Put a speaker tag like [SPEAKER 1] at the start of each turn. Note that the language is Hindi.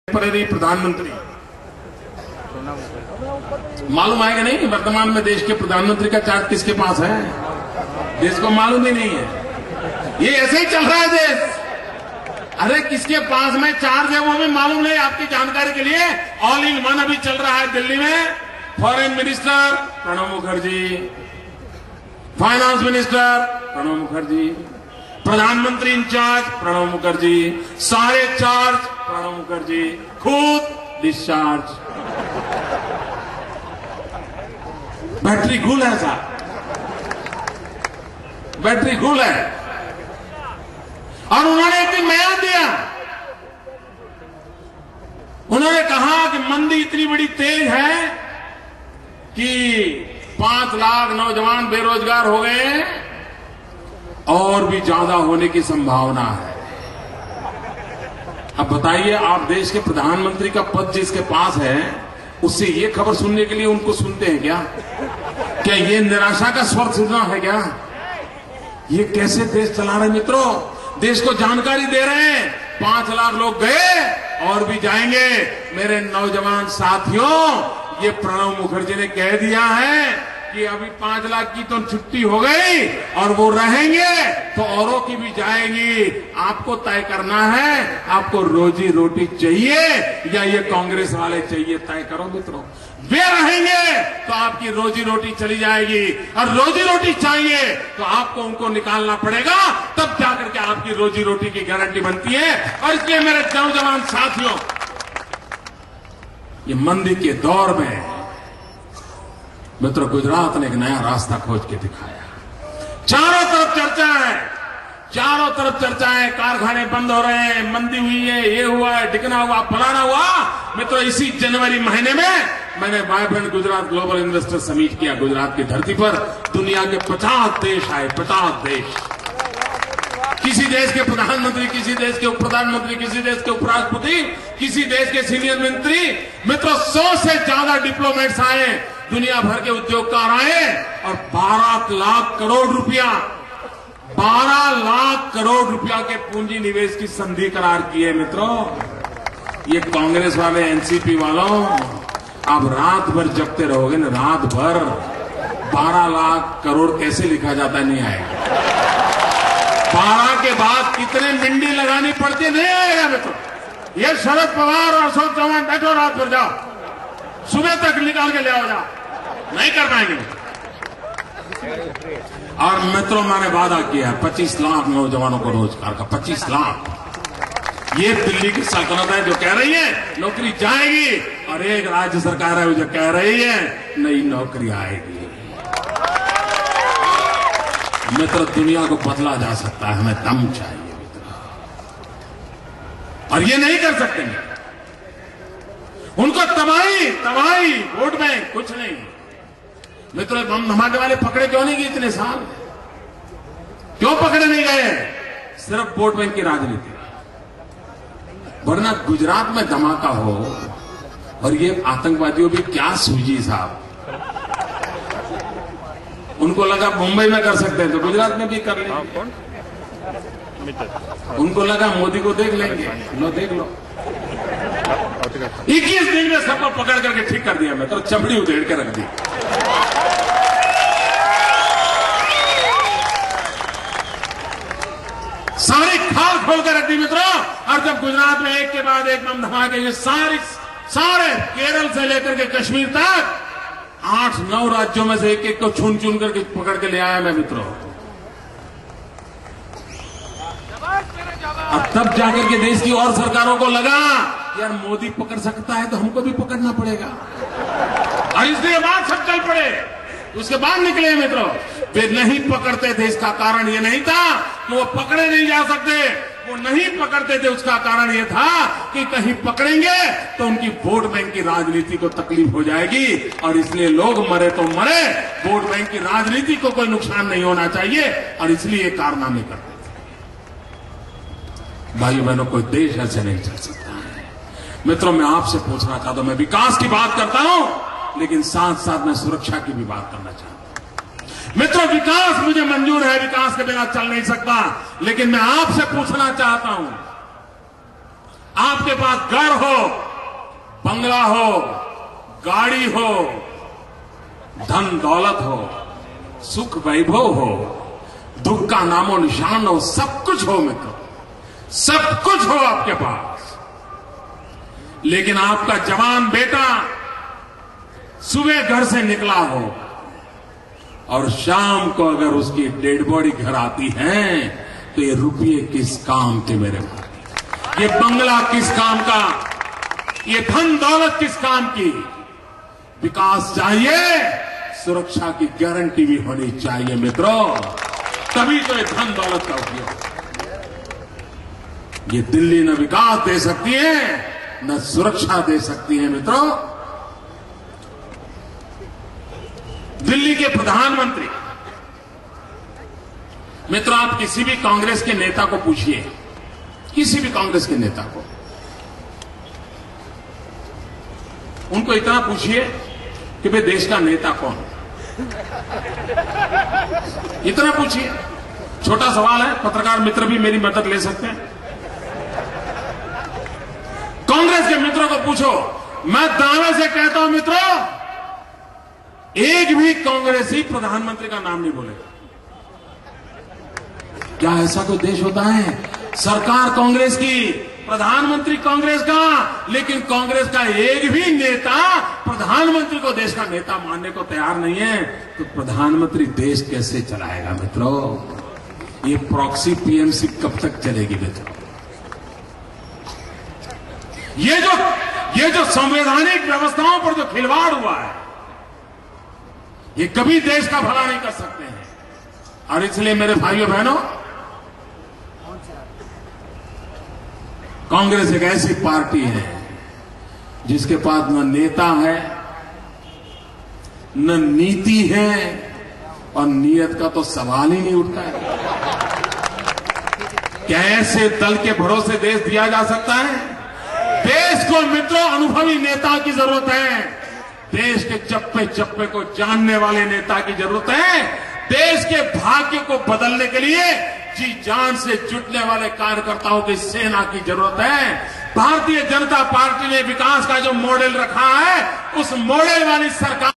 [SPEAKER 1] प्रधानमंत्री मालूम है कि नहीं? वर्तमान में देश के प्रधानमंत्री का चार्ज किसके पास है? देश को मालूम ही नहीं है। ये ऐसे ही चल रहा है देश। अरे किसके पास में चार्ज है वो भी मालूम नहीं। आपकी जानकारी के लिए ऑल इन वन अभी चल रहा है दिल्ली में। Foreign minister Pranab Mukherjee, finance minister Pranab Mukherjee, प्रधानमंत्री इंचार्ज प्रणब मुखर्जी, सारे चार्ज प्रणब मुखर्जी, खुद डिस्चार्ज। बैटरी गुल है साहब, बैटरी गुल है। और उन्होंने एक दिन बयान दिया, उन्होंने कहा कि मंदी इतनी बड़ी तेज है कि 5 लाख नौजवान बेरोजगार हो गए और भी ज्यादा होने की संभावना है। अब बताइए, आप देश के प्रधानमंत्री का पद जिसके पास है उससे ये खबर सुनने के लिए उनको सुनते हैं क्या? क्या ये निराशा का स्वर सुनना है क्या? ये कैसे देश चला रहे मित्रों? देश को जानकारी दे रहे हैं 5 लाख लोग गए और भी जाएंगे। मेरे नौजवान साथियों, ये प्रणब मुखर्जी ने कह दिया है कि अभी 5 लाख की तो छुट्टी हो गई और वो रहेंगे तो औरों की भी जाएगी। आपको तय करना है, आपको रोजी रोटी चाहिए या ये कांग्रेस वाले चाहिए? तय करो मित्रों। वे रहेंगे तो आपकी रोजी रोटी चली जाएगी, और रोजी रोटी चाहिए तो आपको उनको निकालना पड़ेगा, तब जाकर के आपकी रोजी रोटी की गारंटी बनती है। और इसलिए मेरे नौजवान साथियों, ये मंदी के दौर में मित्रों गुजरात ने एक नया रास्ता खोज के दिखाया। चारों तरफ चर्चा है, चारों तरफ चर्चा है। कारखाने बंद हो रहे हैं, मंदी हुई है, ये हुआ है, ढिकना हुआ, फलाना हुआ। मित्रों इसी जनवरी महीने में मैंने vibrant Gujarat global investor summit किया गुजरात की धरती पर। दुनिया के 50 देश आए, 50 देश। किसी देश के प्रधानमंत्री, किसी देश के उप प्रधानमंत्री, किसी देश के उपराष्ट्रपति, किसी देश के सीनियर मंत्री। मित्रों 100 से ज्यादा डिप्लोमेट्स आए, दुनिया भर के उद्योगकार आए और 12 लाख करोड़ रुपया, 12 लाख करोड़ रुपया के पूंजी निवेश की संधि करार की है। मित्रों ये कांग्रेस वाले, एनसीपी वालों, आप रात भर जगते रहोगे ना, रात भर 12 लाख करोड़ कैसे लिखा जाता नहीं आएगा। 12 के बाद कितने मिंडी लगानी पड़ती नहीं आएगा मित्रों। ये शरद पवार और अशोक चौहान बैठो, रात भर जाओ, सुबह तक निकाल के ले आओ, जाओ, नहीं कर पाएंगे। और मित्रों मैंने वादा किया 25 लाख नौजवानों को रोजगार का, 25 लाख। ये दिल्ली की सल्तनत है जो कह रही है नौकरी जाएगी, और एक राज्य सरकार है जो कह रही है नई नौकरी आएगी। मित्र दुनिया को बदला जा सकता है, हमें दम चाहिए मित्र, और ये नहीं कर सकते। उनको तबाही तबाही, वोट बैंक कुछ नहीं। मित्रों बम धमाके वाले पकड़े क्यों नहीं गए इतने साल? क्यों पकड़े नहीं गए? सिर्फ वोट बैंक की राजनीति। वरना गुजरात में धमाका हो और ये आतंकवादियों भी क्या सूझी साहब। उनको लगा मुंबई में कर सकते हैं तो गुजरात में भी कर लेंगे। उनको लगा मोदी को देख लेंगे, लो देख लो। 21 दिन में सबको पकड़ करके ठीक कर दिया। मैं तो चमड़ी उधेड़ के रख दी। सारी खाल खोल कर रख दी मित्रों। और जब गुजरात में एक के बाद एक बम धमाके, ये सारे केरल से लेकर के कश्मीर तक 8-9 राज्यों में से एक एक को चुन चुन करके पकड़ के ले आया मैं मित्रों। अब तब जाकर के देश की और सरकारों को लगा यार मोदी पकड़ सकता है तो हमको भी पकड़ना पड़ेगा, और इसलिए बात सब चल पड़े। उसके बाद निकले मित्रों। वे नहीं पकड़ते थे, इसका कारण ये नहीं था कि वो पकड़े नहीं जा सकते। वो नहीं पकड़ते थे, उसका कारण ये था कि कहीं पकड़ेंगे तो उनकी वोट बैंक की राजनीति को तकलीफ हो जाएगी, और इसलिए लोग मरे तो मरे, वोट बैंक की राजनीति को कोई नुकसान नहीं होना चाहिए, और इसलिए कारनामे करते थे। भाइयों बहनों, कोई देश ऐसे नहीं चल सकता है। मित्रों मैं आपसे पूछना चाहता हूं, मैं विकास की बात करता हूं लेकिन साथ साथ मैं सुरक्षा की भी बात करना चाहता हूं। मित्रों विकास मुझे मंजूर है, विकास के बिना चल नहीं सकता, लेकिन मैं आपसे पूछना चाहता हूं आपके पास घर हो, बंगला हो, गाड़ी हो, धन दौलत हो, सुख वैभव हो, दुख का नामो निशान हो, सब कुछ हो मित्र, सब कुछ हो आपके पास। लेकिन आपका जवान बेटा सुबह घर से निकला हो और शाम को अगर उसकी डेड बॉडी घर आती है तो ये रुपये किस काम के मेरे भाई, ये बंगला किस काम का, ये धन दौलत किस काम की। विकास चाहिए, सुरक्षा की गारंटी भी होनी चाहिए मित्रों, तभी तो ये धन दौलत का उपयोग। ये दिल्ली न विकास दे सकती है न सुरक्षा दे सकती है मित्रों। दिल्ली के प्रधानमंत्री, मित्रों आप किसी भी कांग्रेस के नेता को पूछिए, किसी भी कांग्रेस के नेता को, उनको इतना पूछिए कि भाई देश का नेता कौन, इतना पूछिए। छोटा सवाल है, पत्रकार मित्र भी मेरी मदद ले सकते हैं। कांग्रेस के मित्रों को पूछो, मैं दावे से कहता हूं मित्रों, एक भी कांग्रेसी प्रधानमंत्री का नाम नहीं बोलेगा। क्या ऐसा कोई देश होता है? सरकार कांग्रेस की, प्रधानमंत्री कांग्रेस का, लेकिन कांग्रेस का एक भी नेता प्रधानमंत्री को देश का नेता मानने को तैयार नहीं है, तो प्रधानमंत्री देश कैसे चलाएगा मित्रों? ये प्रॉक्सी पीएमसी कब तक चलेगी मित्रों? ये जो संवैधानिक व्यवस्थाओं पर जो खिलवाड़ हुआ है, ये कभी देश का भला नहीं कर सकते हैं। और इसलिए मेरे भाइयों बहनों, कांग्रेस एक ऐसी पार्टी है जिसके पास न नेता है, न नीति है, और नीयत का तो सवाल ही नहीं उठता है। क्या ऐसे दल के भरोसे देश दिया जा सकता है? देश को मित्रों अनुभवी नेता की जरूरत है, देश के चप्पे चप्पे को जानने वाले नेता की जरूरत है, देश के भाग्य को बदलने के लिए जी जान से जुटने वाले कार्यकर्ताओं की सेना की जरूरत है। भारतीय जनता पार्टी ने विकास का जो मॉडल रखा है, उस मॉडल वाली सरकार